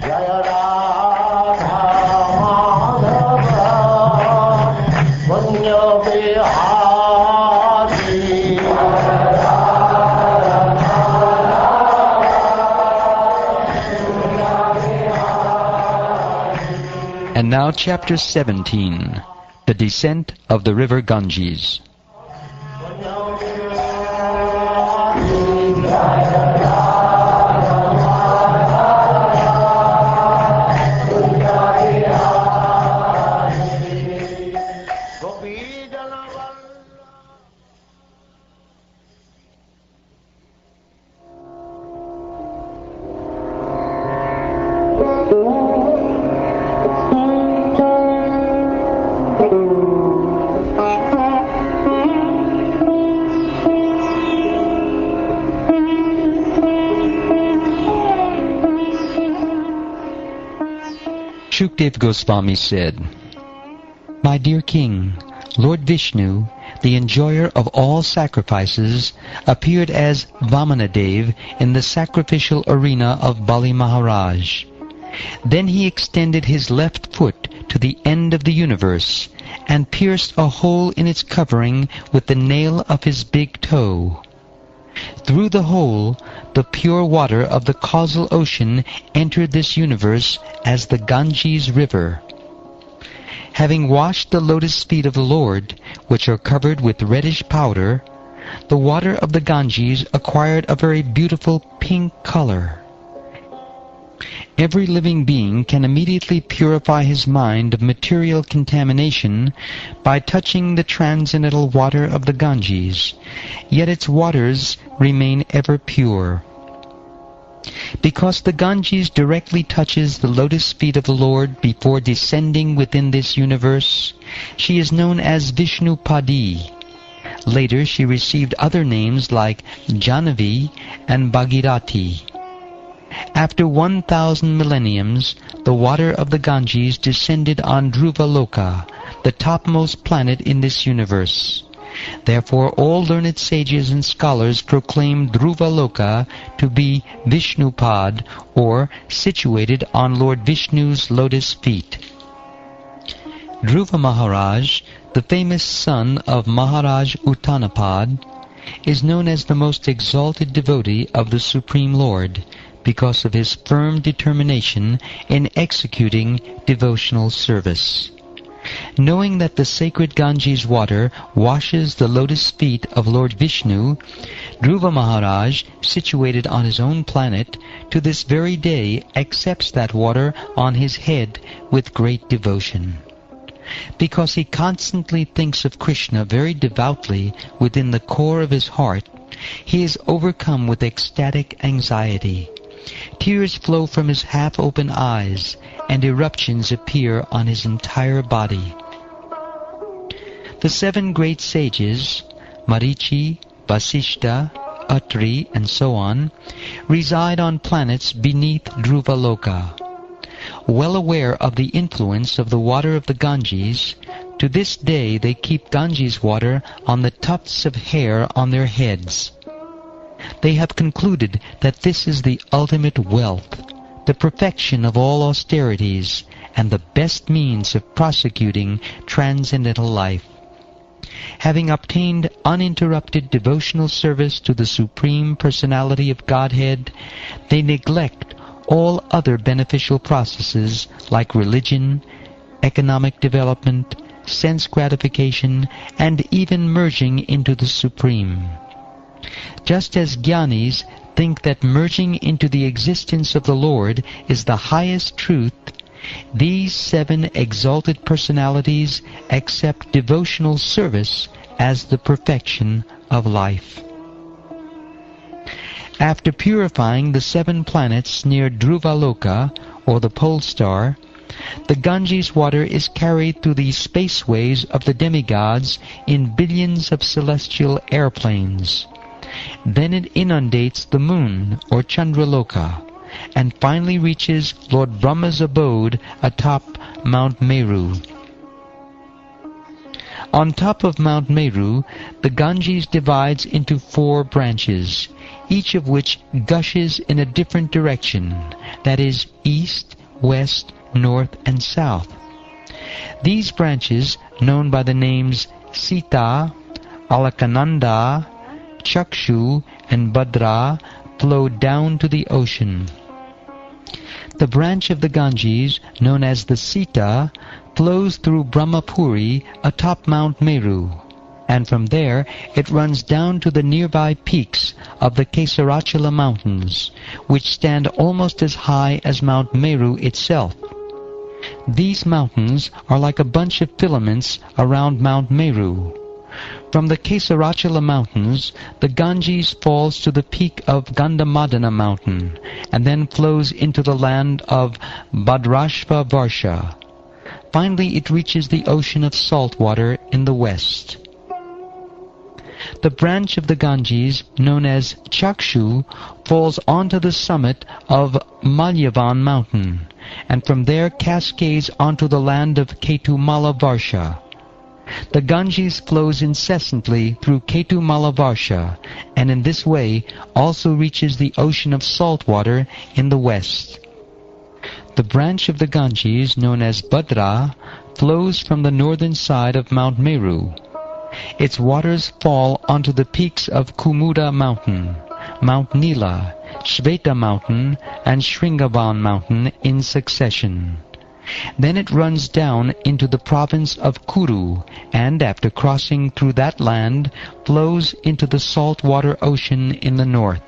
Jaya Radha Madhava Punya Bihari. And now chapter 17, the descent of the river Ganges. Shukdev Goswami said, "My dear king, Lord Vishnu, the enjoyer of all sacrifices, appeared as Vamanadev in the sacrificial arena of Bali Maharaj. Then he extended his left foot to the end of the universe and pierced a hole in its covering with the nail of his big toe. Through the hole, the pure water of the causal ocean entered this universe as the Ganges River. Having washed the lotus feet of the Lord, which are covered with reddish powder, the water of the Ganges acquired a very beautiful pink color. Every living being can immediately purify his mind of material contamination by touching the transcendental water of the Ganges, yet its waters remain ever pure. Because the Ganges directly touches the lotus feet of the Lord before descending within this universe, she is known as Vishnu Padi. Later she received other names like Janavi and Bhagirati. After 1,000 millenniums, the water of the Ganges descended on Dhruva Loka, the topmost planet in this universe. Therefore all learned sages and scholars proclaim Dhruva Loka to be Vishnupad, or situated on Lord Vishnu's lotus feet. Dhruva Maharaj, the famous son of Maharaj Uttanapad, is known as the most exalted devotee of the Supreme Lord, because of his firm determination in executing devotional service. Knowing that the sacred Ganges water washes the lotus feet of Lord Vishnu, Dhruva Maharaj, situated on his own planet, to this very day accepts that water on his head with great devotion. Because he constantly thinks of Krishna very devoutly within the core of his heart, he is overcome with ecstatic anxiety. Tears flow from his half-open eyes, and eruptions appear on his entire body. The 7 great sages, Marichi, Vasishta, Atri, and so on, reside on planets beneath Dhruva Loka. Well aware of the influence of the water of the Ganges, to this day they keep Ganges water on the tufts of hair on their heads. They have concluded that this is the ultimate wealth, the perfection of all austerities, and the best means of prosecuting transcendental life. Having obtained uninterrupted devotional service to the Supreme Personality of Godhead, they neglect all other beneficial processes like religion, economic development, sense gratification, and even merging into the Supreme. Just as Jnanis think that merging into the existence of the Lord is the highest truth, these 7 exalted personalities accept devotional service as the perfection of life. After purifying the 7 planets near Dhruva Loka, or the pole star, the Ganges water is carried through the spaceways of the demigods in billions of celestial airplanes. Then it inundates the moon, or Chandraloka, and finally reaches Lord Brahma's abode atop Mount Meru. On top of Mount Meru, the Ganges divides into 4 branches, each of which gushes in a different direction, that is, east, west, north, and south. These branches, known by the names Sita, Alakananda, Chakshu, and Bhadra, flow down to the ocean. The branch of the Ganges, known as the Sita, flows through Brahmapuri atop Mount Meru, and from there it runs down to the nearby peaks of the Kesarachala Mountains, which stand almost as high as Mount Meru itself. These mountains are like a bunch of filaments around Mount Meru. From the Kesarachala Mountains, the Ganges falls to the peak of Gandhamadana Mountain, and then flows into the land of Bhadrashva Varsha. Finally, it reaches the ocean of salt water in the west. The branch of the Ganges, known as Chakshu, falls onto the summit of Malyavan Mountain, and from there cascades onto the land of Ketumala Varsha. The Ganges flows incessantly through Ketumala Varsha, and in this way also reaches the ocean of salt water in the west. The branch of the Ganges, known as Bhadra, flows from the northern side of Mount Meru. Its waters fall onto the peaks of Kumuda Mountain, Mount Nila, Shveta Mountain, and Shringavan Mountain in succession. Then it runs down into the province of Kuru, and after crossing through that land, flows into the saltwater ocean in the north.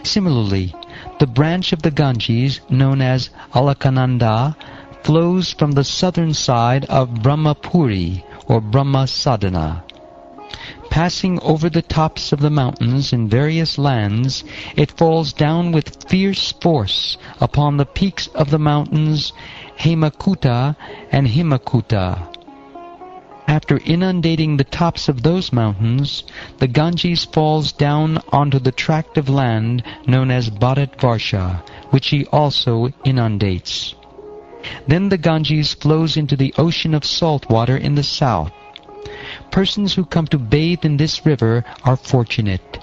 Similarly, the branch of the Ganges, known as Alakananda, flows from the southern side of Brahmapuri, or Brahma Sadhana. Passing over the tops of the mountains in various lands, it falls down with fierce force upon the peaks of the mountains Hemakuta and Himakuta. After inundating the tops of those mountains, the Ganges falls down onto the tract of land known as Bharatvarsha, which he also inundates. Then the Ganges flows into the ocean of salt water in the south. Persons who come to bathe in this river are fortunate.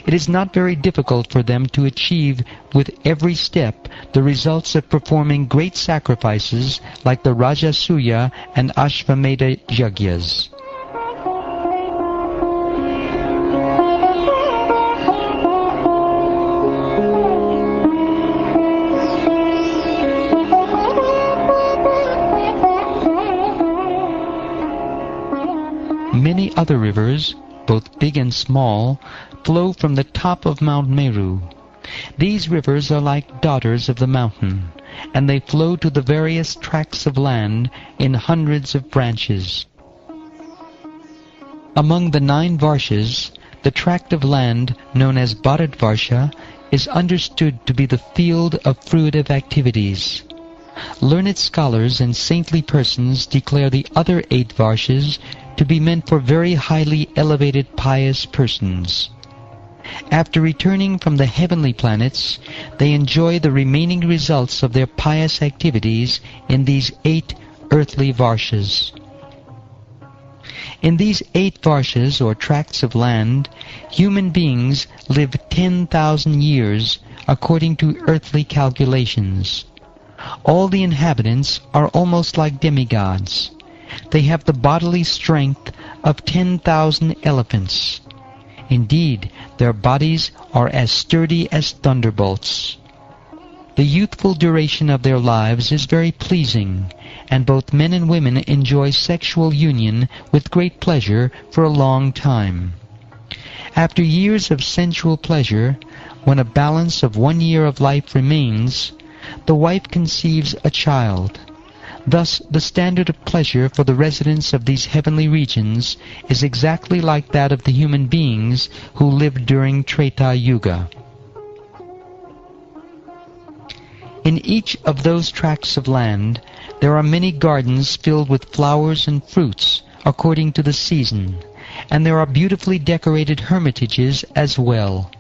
It is not very difficult for them to achieve with every step the results of performing great sacrifices like the Rajasuya and Ashvamedha Yagyas. Many other rivers, both big and small, flow from the top of Mount Meru. These rivers are like daughters of the mountain, and they flow to the various tracts of land in hundreds of branches. Among the 9 Varshas, the tract of land known as Bharatvarsha is understood to be the field of fruitive activities. Learned scholars and saintly persons declare the other 8 Varshas to be meant for very highly elevated pious persons. After returning from the heavenly planets, they enjoy the remaining results of their pious activities in these 8 earthly Varshas. In these 8 Varshas, or tracts of land, human beings live 10,000 years according to earthly calculations. All the inhabitants are almost like demigods. They have the bodily strength of 10,000 elephants. Indeed, their bodies are as sturdy as thunderbolts. The youthful duration of their lives is very pleasing, and both men and women enjoy sexual union with great pleasure for a long time. After years of sensual pleasure, when a balance of 1 year of life remains, the wife conceives a child. Thus, the standard of pleasure for the residents of these heavenly regions is exactly like that of the human beings who lived during Treta Yuga. In each of those tracts of land, there are many gardens filled with flowers and fruits according to the season, and there are beautifully decorated hermitages as well.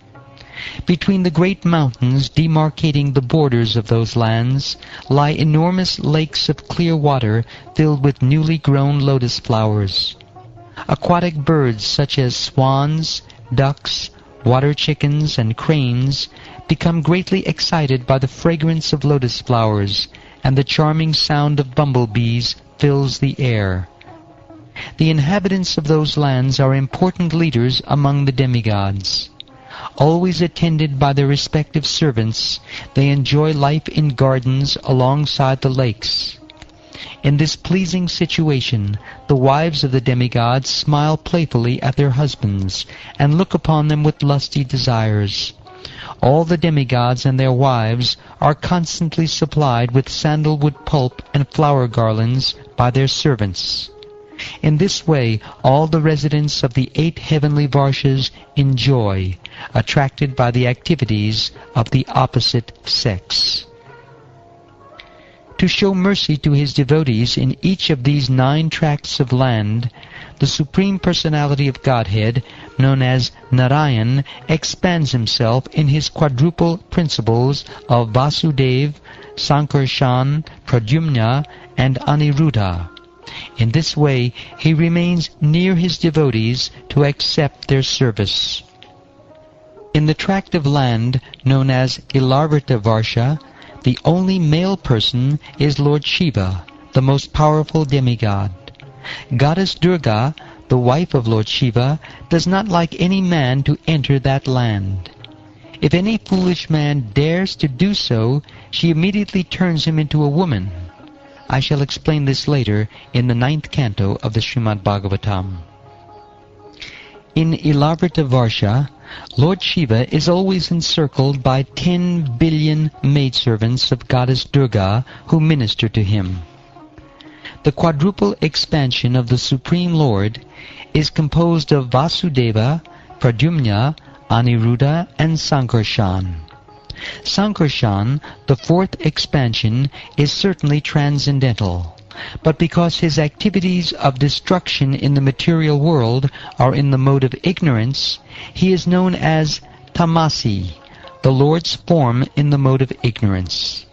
Between the great mountains demarcating the borders of those lands lie enormous lakes of clear water filled with newly grown lotus flowers. Aquatic birds such as swans, ducks, water chickens, and cranes become greatly excited by the fragrance of lotus flowers, and the charming sound of bumblebees fills the air. The inhabitants of those lands are important leaders among the demigods. Always attended by their respective servants, they enjoy life in gardens alongside the lakes. In this pleasing situation, the wives of the demigods smile playfully at their husbands, and look upon them with lusty desires. All the demigods and their wives are constantly supplied with sandalwood pulp and flower garlands by their servants. In this way, all the residents of the 8 heavenly Varshas enjoy, attracted by the activities of the opposite sex. To show mercy to his devotees in each of these 9 tracts of land, the Supreme Personality of Godhead, known as Narayan, expands himself in his quadruple principles of Vasudeva, Sankarshan, Pradyumna, and Aniruddha. In this way, he remains near his devotees to accept their service. In the tract of land known as Ilarvata Varsha, the only male person is Lord Shiva, the most powerful demigod. Goddess Durga, the wife of Lord Shiva, does not like any man to enter that land. If any foolish man dares to do so, she immediately turns him into a woman. I shall explain this later in the 9th canto of the Srimad Bhagavatam. In Ilarvata Varsha, Lord Shiva is always encircled by 10 billion maidservants of Goddess Durga who minister to him. The quadruple expansion of the Supreme Lord is composed of Vasudeva, Pradyumna, Aniruddha, and Sankarshan. Sankarshan, the 4th expansion, is certainly transcendental, but because his activities of destruction in the material world are in the mode of ignorance, he is known as Tamasi, the Lord's form in the mode of ignorance.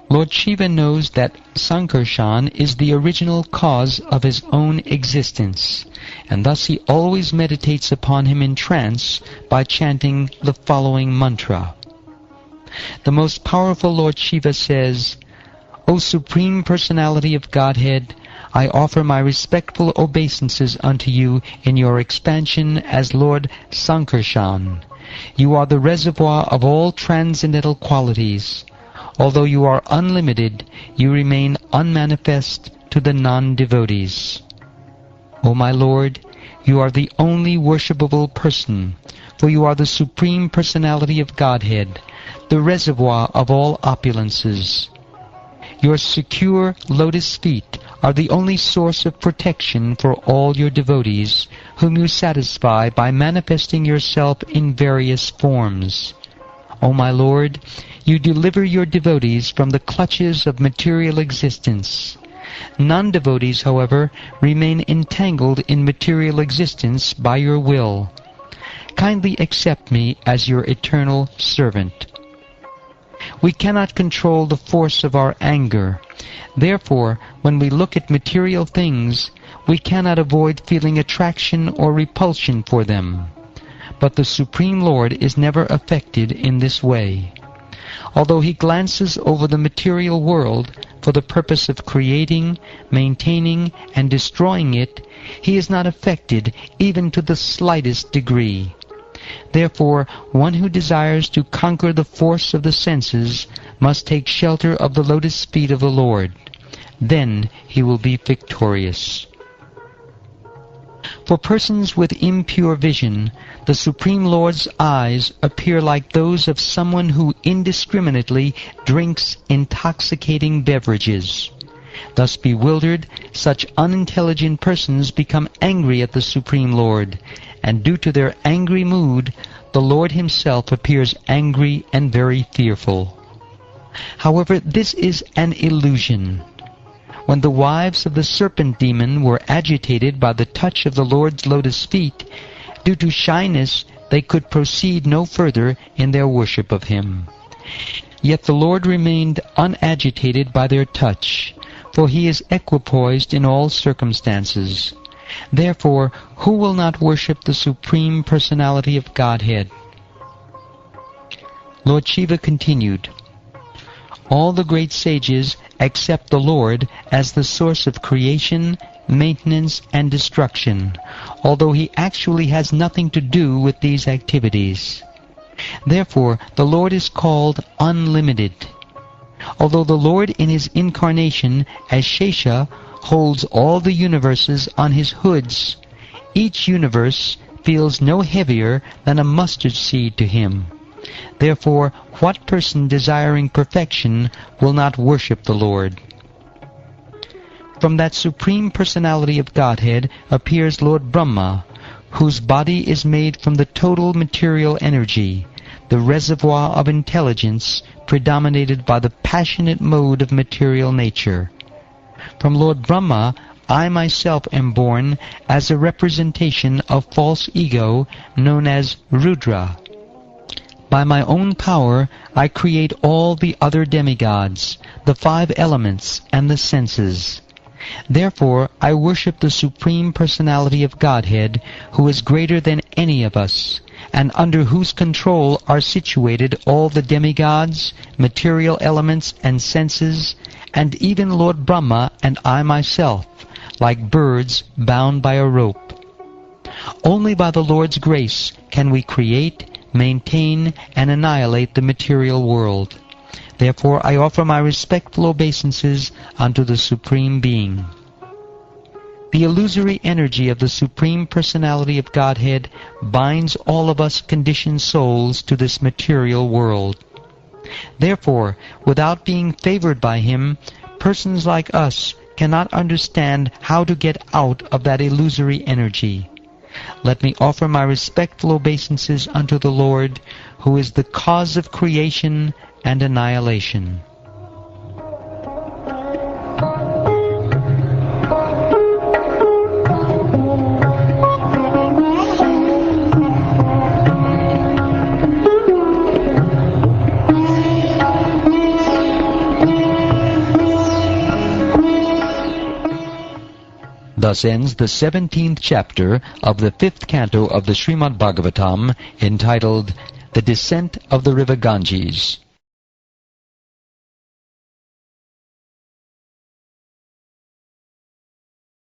Lord Shiva knows that Sankarshan is the original cause of his own existence, and thus he always meditates upon him in trance by chanting the following mantra. The most powerful Lord Shiva says, O Supreme Personality of Godhead, I offer my respectful obeisances unto you in your expansion as Lord Sankarshan. You are the reservoir of all transcendental qualities. Although you are unlimited, you remain unmanifest to the non-devotees. O my Lord, you are the only worshipable person, for you are the Supreme Personality of Godhead, the reservoir of all opulences. Your secure lotus feet are the only source of protection for all your devotees, whom you satisfy by manifesting yourself in various forms. O my Lord, you deliver your devotees from the clutches of material existence. Non-devotees, however, remain entangled in material existence by your will. Kindly accept me as your eternal servant. We cannot control the force of our anger. Therefore, when we look at material things, we cannot avoid feeling attraction or repulsion for them. But the Supreme Lord is never affected in this way. Although he glances over the material world for the purpose of creating, maintaining, and destroying it, he is not affected even to the slightest degree. Therefore, one who desires to conquer the force of the senses must take shelter of the lotus feet of the Lord. Then he will be victorious. For persons with impure vision, the Supreme Lord's eyes appear like those of someone who indiscriminately drinks intoxicating beverages. Thus bewildered, such unintelligent persons become angry at the Supreme Lord, and due to their angry mood, the Lord himself appears angry and very fearful. However, this is an illusion. When the wives of the serpent demon were agitated by the touch of the Lord's lotus feet, due to shyness they could proceed no further in their worship of him. Yet the Lord remained unagitated by their touch, for he is equipoised in all circumstances. Therefore, who will not worship the Supreme Personality of Godhead? Lord Shiva continued, "All the great sages accept the Lord as the source of creation, maintenance, and destruction, although he actually has nothing to do with these activities. Therefore, the Lord is called unlimited. Although the Lord in his incarnation as Shesha holds all the universes on his hoods, each universe feels no heavier than a mustard seed to him. Therefore, what person desiring perfection will not worship the Lord?" From that Supreme Personality of Godhead appears Lord Brahma, whose body is made from the total material energy, the reservoir of intelligence predominated by the passionate mode of material nature. From Lord Brahma, I myself am born as a representation of false ego known as Rudra. By my own power, I create all the other demigods, the 5 elements, and the senses. Therefore, I worship the Supreme Personality of Godhead, who is greater than any of us, and under whose control are situated all the demigods, material elements, and senses, and even Lord Brahma and I myself, like birds bound by a rope. Only by the Lord's grace can we create, maintain, and annihilate the material world. Therefore I offer my respectful obeisances unto the Supreme Being. The illusory energy of the Supreme Personality of Godhead binds all of us conditioned souls to this material world. Therefore, without being favored by him, persons like us cannot understand how to get out of that illusory energy. Let me offer my respectful obeisances unto the Lord, who is the cause of creation and annihilation. Thus ends the 17th chapter of the 5th canto of the Srimad Bhagavatam, entitled The Descent of the River Ganges.